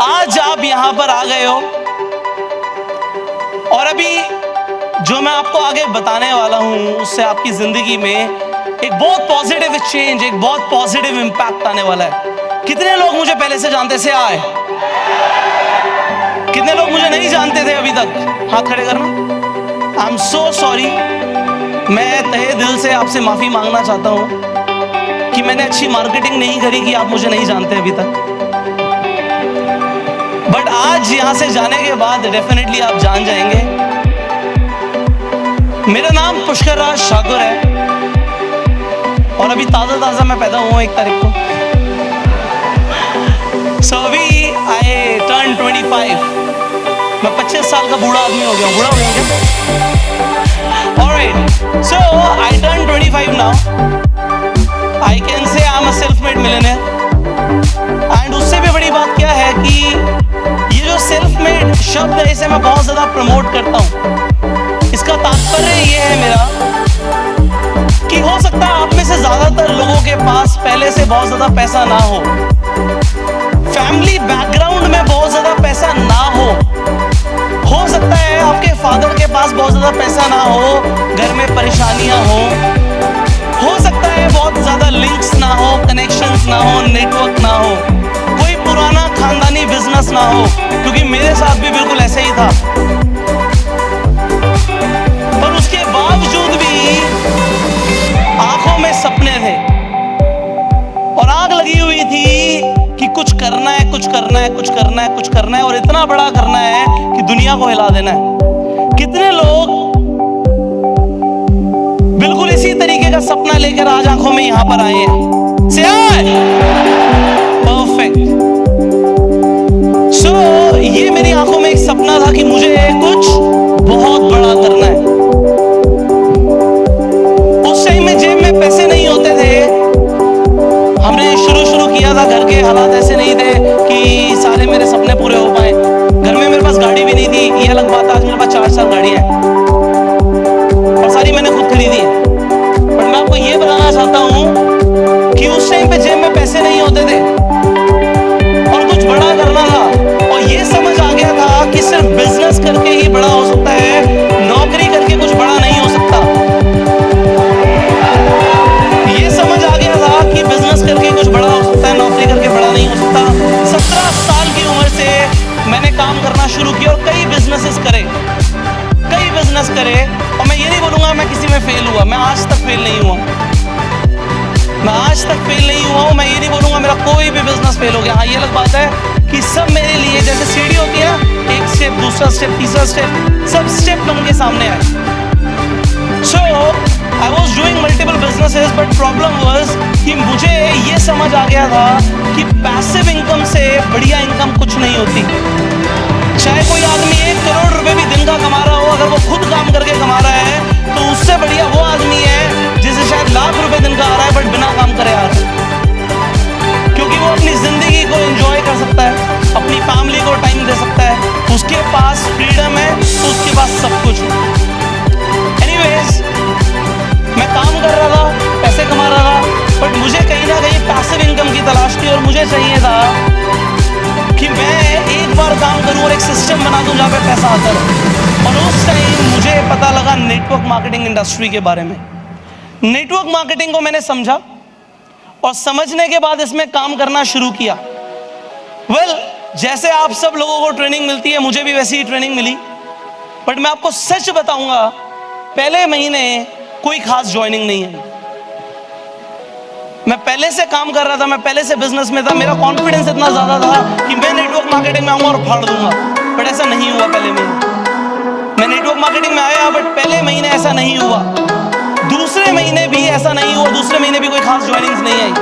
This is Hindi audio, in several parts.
आज आप यहां पर आ गए हो और अभी जो मैं आपको आगे बताने वाला हूं उससे आपकी जिंदगी में एक बहुत पॉजिटिव चेंज, एक बहुत पॉजिटिव इंपैक्ट आने वाला है। कितने लोग मुझे पहले से जानते से आए? कितने लोग मुझे नहीं जानते थे अभी तक? हाथ खड़े करना। I am so sorry. मैं तहे दिल से आपसे माफी मांगना चाहता हूं कि मैंने अच्छी मार्केटिंग नहीं करी कि आप मुझे नहीं जानते अभी तक। बट आज यहां से जाने के बाद डेफिनेटली आप जान जाएंगे। मेरा नाम पुष्कर राज ठाकुर है और अभी ताजा मैं पैदा हुआ 1 तारीख को। सो अभी आई टर्न 25। मैं 25 साल का बूढ़ा आदमी हो गया। बूढ़ा हो गया क्या? Alright, so I turn 25 now. I can say I am a self made millionaire. And उससे भी बड़ी बात क्या है कि ये जो सेल्फ मेड शब्द है इसे मैं बहुत ज्यादा प्रमोट करता हूं। इसका तात्पर्य ये है मेरा कि हो सकता है आप में से ज्यादातर लोगों के पास पहले से बहुत ज्यादा पैसा ना हो, फैमिली बैकग्राउंड में बहुत ज्यादा पैसा ना हो सकता है आपके फादर के पास बहुत ज्यादा पैसा ना हो, घर में परेशानियां हो सकता है बहुत ज्यादा लिंक्स ना हो, कनेक्शंस ना हो, नेटवर्क ना हो, कोई पुराना खानदानी बिजनेस ना हो, क्योंकि मेरे साथ भी बिल्कुल ऐसे ही था। पर उसके बावजूद भी आंखों में सपने थे और आग लगी हुई थी कि कुछ करना है, कुछ करना है, कुछ करना है, कुछ करना है और इतना बड़ा करना है कि दुनिया को हिला देना है। कितने लोग बिल्कुल इसी तरीके का सपना लेकर आज आंखों में यहां पर आए हैं? से आए? परफेक्ट। सो ये मेरी आंखों में एक सपना था कि मुझे कुछ बहुत बड़ा करना है। उस टाइम में जेब में पैसे नहीं होते थे। हमने शुरू किया था, घर के हालात ऐसे नहीं थे कि सारे मेरे सपने पूरे हो पाए। घर में मेरे पास गाड़ी भी नहीं थी, ये अलग बात है। आज मेरे पास 4 गाड़ियां हैं और सारी मैंने खुद खरीदी है। पर मैं आपको ये बताना चाहता हूं कि उस टाइम पे जेब में पैसे नहीं होते थे और कुछ बड़ा करना था और ये समझ आ गया था कि सिर्फ बिजनेस करके ही बड़ा हो सकता है, नौकरी करके कुछ बड़ा नहीं हो सकता। ये समझ आ गया था कि बिजनेस करके कुछ बड़ा हो सकता है, नौकरी करके बड़ा नहीं हो सकता। 17 साल की उम्र से मैंने काम करना शुरू किया और कई बिजनेस करे और मैं ये नहीं बोलूंगा मैं किसी में फेल हुआ। मैं आज तक फेल नहीं हुआ। मैं ये नहीं बोलूंगा मेरा कोई भी बिजनेस फेल हो गया। हाँ, ये अलग बात है कि सब मेरे लिए जैसे सीढ़ी होती है ना, एक स्टेप, दूसरा स्टेप, तीसरा स्टेप, सब स्टेप बन के सामने आए। So I was doing multiple businesses but problem was कि मुझे ये समझ आ गया था कि पैसिव इनकम से बढ़िया इनकम कुछ नहीं होती। चाहे कोई आदमी 1 करोड़ रुपए भी दिन का कमा रहा हो, अगर वो खुद काम करके कमा रहा है तो उससे बढ़िया वो आदमी है जिसे शायद लाख रुपए दिन का आ रहा है बट बिना काम करे आ रहा है। क्योंकि वो अपनी जिंदगी को एंजॉय कर सकता है, अपनी फैमिली को टाइम दे सकता है, उसके पास फ्रीडम है तो उसके पास सब कुछ है। एनीवेज, मैं काम कर रहा था, पैसे कमा रहा था, बट मुझे कहीं ना कहीं पैसिव इनकम की तलाश थी और मुझे चाहिए था कि मैं एक बार काम करूं और एक सिस्टम बना दूं जहां पे पैसा आता रहे। और उस टाइम मुझे पता लगा नेटवर्क मार्केटिंग इंडस्ट्री के बारे में। नेटवर्क मार्केटिंग को मैंने समझा और समझने के बाद इसमें काम करना शुरू किया। जैसे आप सब लोगों को ट्रेनिंग मिलती है, मुझे भी वैसी ही ट्रेनिंग मिली। बट मैं आपको सच बताऊंगा, पहले महीने कोई खास ज्वाइनिंग नहीं है। मैं पहले से काम कर रहा था, मैं पहले से बिजनेस में था, मेरा कॉन्फिडेंस इतना ज्यादा था कि मैं नेटवर्क मार्केटिंग में आऊंगा और फाड़ दूंगा। बट ऐसा नहीं हुआ। पहले महीने मैं नेटवर्क मार्केटिंग में आया बट पहले महीने ऐसा नहीं हुआ। दूसरे महीने भी ऐसा नहीं हुआ। दूसरे महीने भी कोई खास ज्वाइनिंग्स नहीं आई।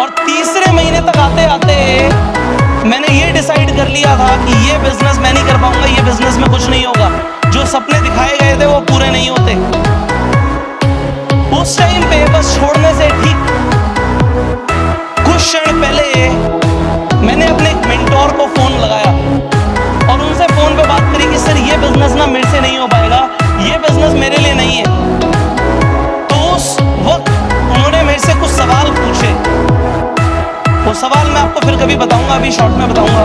और तीसरे महीने तक आते आते मैंने ये डिसाइड कर लिया था कि ये बिजनेस मैं नहीं कर पाऊंगा, ये बिजनेस में कुछ नहीं होगा। जो सपने दिखाए गए थे वो पूरे नहीं होते। उस टाइम पे बस छोड़ने से ठीक कुछ क्षण पहले मैंने अपने एक मेंटोर को फोन लगाया और उनसे फोन पे बात करी कि सर ये बिजनेस ना मेरे से नहीं हो पाएगा, ये बिजनेस मेरे लिए नहीं है। तो उस वक्त उन्होंने मेरे से कुछ सवाल पूछे। वो सवाल मैं आपको फिर कभी बताऊंगा, अभी अभी शॉर्ट में बताऊंगा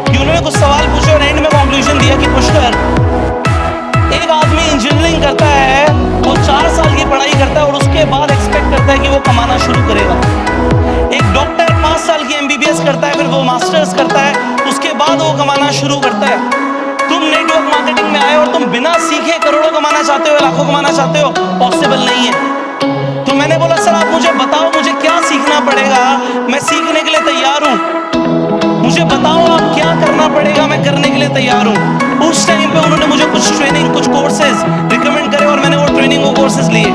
कि उन्होंने कुछ सवाल पूछे और एंड में कंक्लूजन दिया कि पुष्कर, एक आदमी इंजीनियरिंग करता है, वो 4 साल की पढ़ाई करता है और उसके बाद एक्सपेक्ट करता है कि वो कमाना शुरू करेगा। एक डॉक्टर 5 साल की MBBS करता है, फिर वो मास्टर्स करता है, उसके बाद वो कमाना शुरू करता है। तुम नेटवर्क मार्केटिंग में आए और तुम बिना सीखे करोड़ों कमाना चाहते हो, लाखों कमाना चाहते हो, पॉसिबल नहीं है। तो मैंने बोला सर आप मुझे बताओ मुझे क्या सीखना पड़ेगा, मैं सीखने के लिए तैयार हूँ, मुझे बताओ आप क्या करना पड़ेगा, मैं करने के लिए तैयार हूँ। उस टाइम पे उन्होंने मुझे कुछ ट्रेनिंग, कुछ कोर्सेज रिकमेंड करे और मैंने वो ट्रेनिंग, वो कोर्सेज लिए।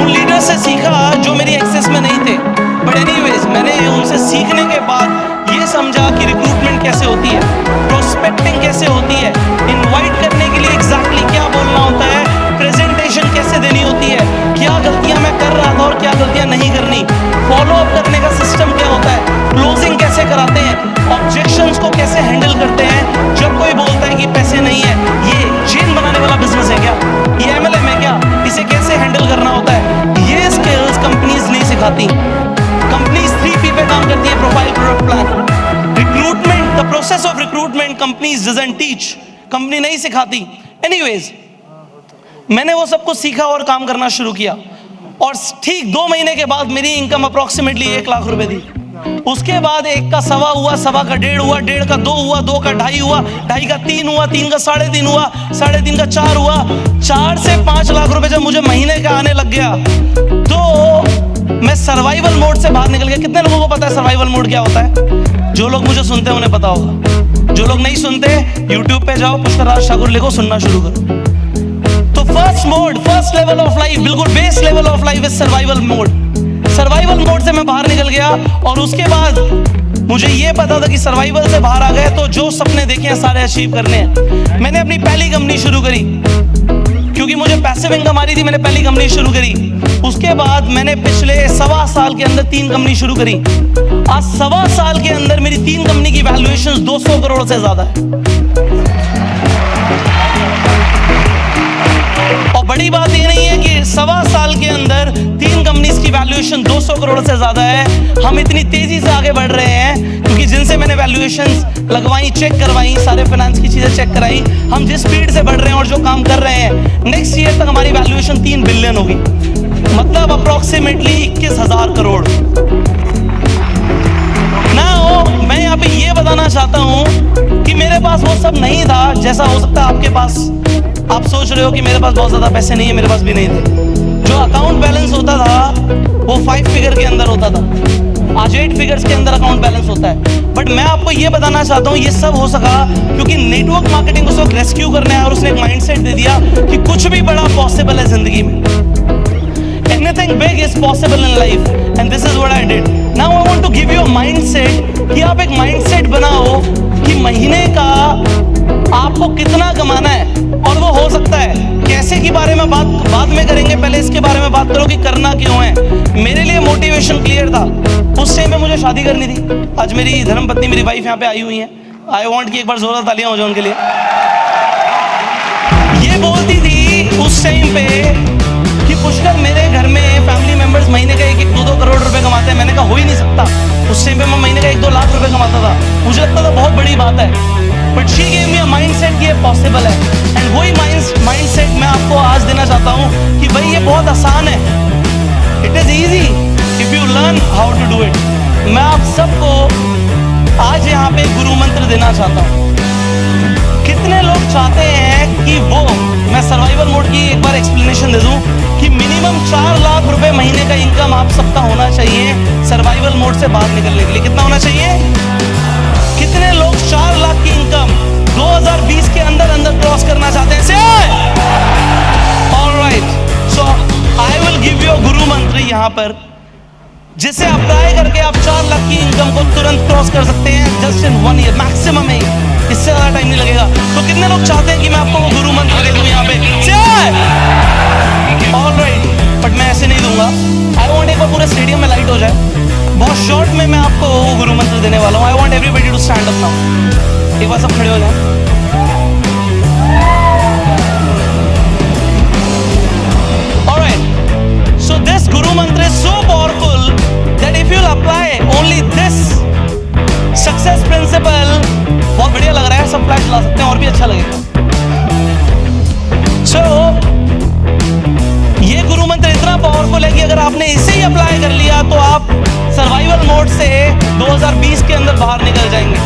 उन लीडर से सीखा जो मेरी एक्सेस में नहीं थे, बट एनीवेज मैंने उनसे सीखने के बाद ये समझा कि रिक्रूटमेंट कैसे होती है, प्रोस्पेक्टिंग कैसे होती है, इनवाइट करने के लिए एग्जैक्टली क्या बोलना होता है, प्रेजेंटेशन कैसे देनी होती है, क्या गलतियां मैं कर रहा था और क्या गलतियां नहीं करनी, फॉलो अप करने का सिस्टम क्या होता है, क्लोजिंग कैसे कराते हैं, ऑब्जेक्शंस को कैसे हैंडल करते हैं जब कोई बोलता है कि पैसे नहीं है, ये चेन बनाने वाला बिजनेस है क्या, ये MLM है क्या, इसे कैसे हैंडल करना होता है, ये स्किल्स कंपनीज नहीं सिखाती। कंपनीज 3P पे काम करती है, profile, product, plan. Recruitment, the process of recruitment companies doesn't teach, company नहीं सिखाती। एनीवेज मैंने वो सब कुछ सीखा और काम करना शुरू किया और ठीक 2 महीने के बाद मेरी इनकम अप्रोक्सीमेटली 1 लाख रुपए थी। उसके बाद 1 का 1.25 हुआ, 1.25 का 1.5 हुआ, 1.5 का 2 हुआ, 2 का 2.5 हुआ, 2.5 का 3 हुआ, 3 का 3.5 हुआ, 3.5 का 4 हुआ। 4 से 5 लाख रुपए जब मुझे महीने का आने लग गया तो मैं सर्वाइवल मोड से बाहर निकल गया। कितने लोगों को पता है सर्वाइवल मोड क्या होता है? जो लोग मुझे सुनते हैं उन्हें पता होगा, जो लोग नहीं सुनते यूट्यूब पे जाओ, पुष्कर राज ठाकुर लिखो, सुनना शुरू करो। तो first mode, first level of life, बिल्कुल base level of life is survival mode. Survival mode से मैं बाहर निकल गया और उसके बाद मुझे ये पता था कि सर्वाइवल से बाहर आ गए तो जो सपने देखे हैं सारे अचीव करने हैं। मैंने अपनी पहली कंपनी शुरू करी क्योंकि मुझे पैसिव इनकम आ रही थी, मैंने पहली कंपनी शुरू करी। उसके बाद मैंने पिछले 1.25 साल के अंदर 3 कंपनी शुरू करी। आज 1.25 साल के अंदर मेरी 3 कंपनी की वैल्यूएशन 200 करोड़ से ज्यादा है। और बड़ी बात ये नहीं है कि 1.25 साल के अंदर 3 कंपनीज की वैल्यूएशन 200 करोड़ से ज्यादा है। हम इतनी तेजी से आगे बढ़ रहे हैं क्योंकि जिनसे मैंने वैल्यूएशंस लगवाई, चेक करवाई, सारे फाइनेंस की चीजें चेक कराई, हम जिस स्पीड से बढ़ रहे हैं और जो काम कर रहे हैं, नेक्स्ट ईयर तक हमारी वैल्यूएशन 3 बिलियन होगी, मतलब अप्रोक्सीमेटली 21,000 करोड़। नाउ मैं यहाँ पे ये बताना चाहता हूँ कि मेरे पास वो सब नहीं था जैसा हो सकता है आपके पास। आप सोच रहे हो कि मेरे पास बहुत ज्यादा पैसे नहीं है, मेरे पास भी नहीं थे। जो अकाउंट बैलेंस होता था वो 5 फिगर के अंदर होता था, आज 8 फिगर्स के अंदर अकाउंट बैलेंस होता है। बट मैं आपको ये बताना चाहता हूँ ये सब हो सका क्योंकि नेटवर्क मार्केटिंग उस वक्त रेस्क्यू करने आया और उसने एक माइंडसेट दे दिया कि कुछ भी बड़ा पॉसिबल है जिंदगी में। Anything big is possible in life and this is what I did. Now I want to give you a mindset कि आप एक mindset बनाओ कि महीने का आपको कितना कमाना है और वो हो सकता है कैसे की बारे में बात बाद में करेंगे, पहले इसके बारे में बात करो कि करना क्यों है। मेरे लिए मोटिवेशन क्लियर था। उस टाइम पे मुझे शादी करनी थी। आज मेरी धर्मपत्नी, मेरी वाइफ यहाँ पे आई हुई है। आई वांट कि एक बार जोरदार तालियां हो जाए उनके लिए। ये बोलती थी उस टाइम पे कि पुष्कर मेरे घर में फैमिली मेंबर्स महीने का 1-1, 2-2 करोड़ रुपए कमाते हैं। मैंने कहा हो ही नहीं सकता। उस टाइम पे मैं महीने का 1-2 लाख रुपए कमाता था। मुझे लगता था बहुत बड़ी बात है, but she gave me a mindset कि ये पॉसिबल है। एंड वही माइंडसेट मैं आपको आज देना चाहता हूँ कि भाई ये बहुत आसान है। It is easy if you learn how to do it. मैं आप सबको आज यहाँ पे गुरु मंत्र देना चाहता हूँ। कितने लोग चाहते हैं कि वो, मैं सर्वाइवल मोड की एक बार एक्सप्लेनेशन दे दूं कि मिनिमम 4 लाख रुपए महीने का इनकम आप सबका होना चाहिए सर्वाइवल मोड से बाहर निकलने के लिए। कितना होना चाहिए? कितने लोग 4 लाख की इनकम 2020 के अंदर अंदर क्रॉस करना चाहते हैं? Alright, so I will give you अ गुरु मंत्र यहाँ पर जिसे अप्लाई करके आप 4 लाख की इनकम को तुरंत क्रॉस कर सकते हैं जस्ट इन 1 ईयर मैक्सिमम है। इससे ज्यादा टाइम नहीं लगेगा। तो कितने लोग चाहते हैं कि मैं आपको वो गुरु मंत्र दे दूं यहाँ पे? ऑलराइट, बट मैं ऐसे नहीं दूंगा। आई वांट एक बार पूरे स्टेडियम में लाइट हो जाए, बहुत शॉर्ट में मैं आपको वो गुरु मंत्र देने वाला हूँ। I want everybody to stand up now. एक बार सब खड़े हो जाए। ऑलराइट, सो दिस गुरु मंत्र is so powerful that if you'll apply only this आपने इसे ही अप्लाई कर लिया तो आप सर्वाइवल मोड से 2020 के अंदर बाहर निकल जाएंगे।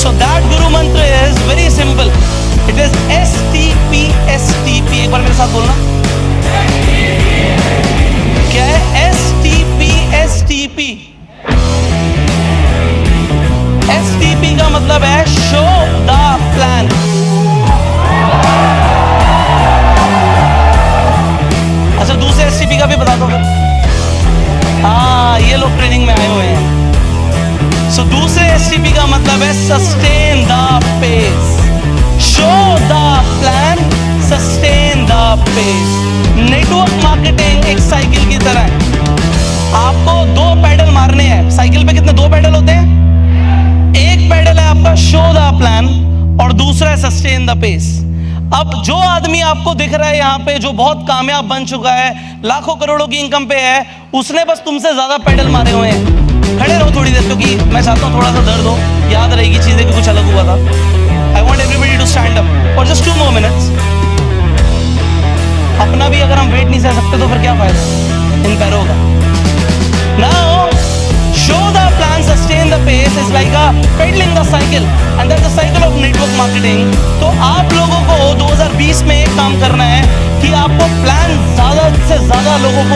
सो दैट गुरु मंत्र is very simple, it is STP STP। एक बार मेरे साथ बोलना, क्या है STP STP? STP का मतलब है शो द प्लान। अच्छा दूसरे STP का भी बता दो फिर। हाँ ये लोग ट्रेनिंग में आए हुए हैं। सो दूसरे STP का मतलब है sustain the pace. Show the plan, sustain the pace. Network marketing एक साइकिल की तरह है, आपको 2 पैडल मारने हैं। साइकिल पे कितने 2 पैडल होते हैं? एक पैडल है आपका शो द प्लान और दूसरा है सस्टेन द पेस। अब जो आदमी आपको दिख रहा है यहाँ पे जो बहुत कामयाब बन चुका है, लाखों करोड़ों की इनकम पे है, उसने बस तुमसे ज्यादा पैडल मारे हुए हैं। खड़े रहो थोड़ी देर, क्योंकि मैं चाहता हूँ थोड़ा सा दर्द हो, याद रहेगी चीजें कि कुछ अलग हुआ था। I want everybody to stand up for just 2 more minutes। अपना भी अगर हम वेट नहीं सह सकते तो फिर क्या फायदा इन पैरों का। Now show the plan, sustain the pace is like a pedaling the cycle and that's the cycle of network marketing। तो आप लोगों को 2020 में एक काम करना है कि आपको प्लान ज्यादा से ज्यादा लोगों को